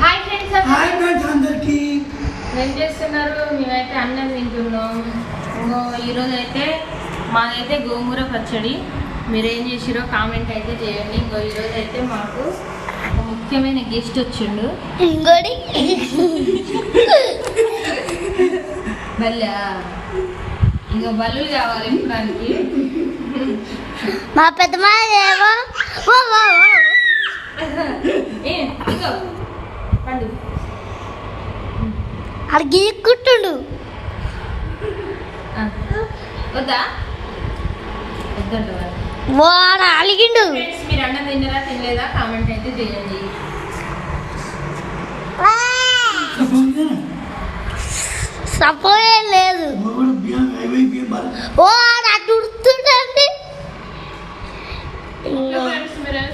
Hi friends, అందరికి ఏం చేస్తున్నారు? మేమైతే అన్నం తింటున్నాం. ఈరోజు అయితే మాదైతే గోంగూర పచ్చడి. మీరు ఏం చేసిరో కామెంట్ అయితే చేయండి. ఈరోజు అయితే మాకు ఒక ముఖ్యమైన గెస్ట్ వచ్చిండు. ఇంకోటి బల్లా ఇంకా బల్లు కావాలి ఇప్పడానికి. మా పెద్దమ్మ ఏమో ఇగో పండు అడిగి కుట్టుండు. వద్దా వద్దంట వాళ్ళు. వాడు అలిగిండు. ఫ్రెండ్స్, మీరు అన్నం తిన్నారా తినలేదా కామెంట్ అయితే చేయండి. సపోర్ట్ లేదు. ఓ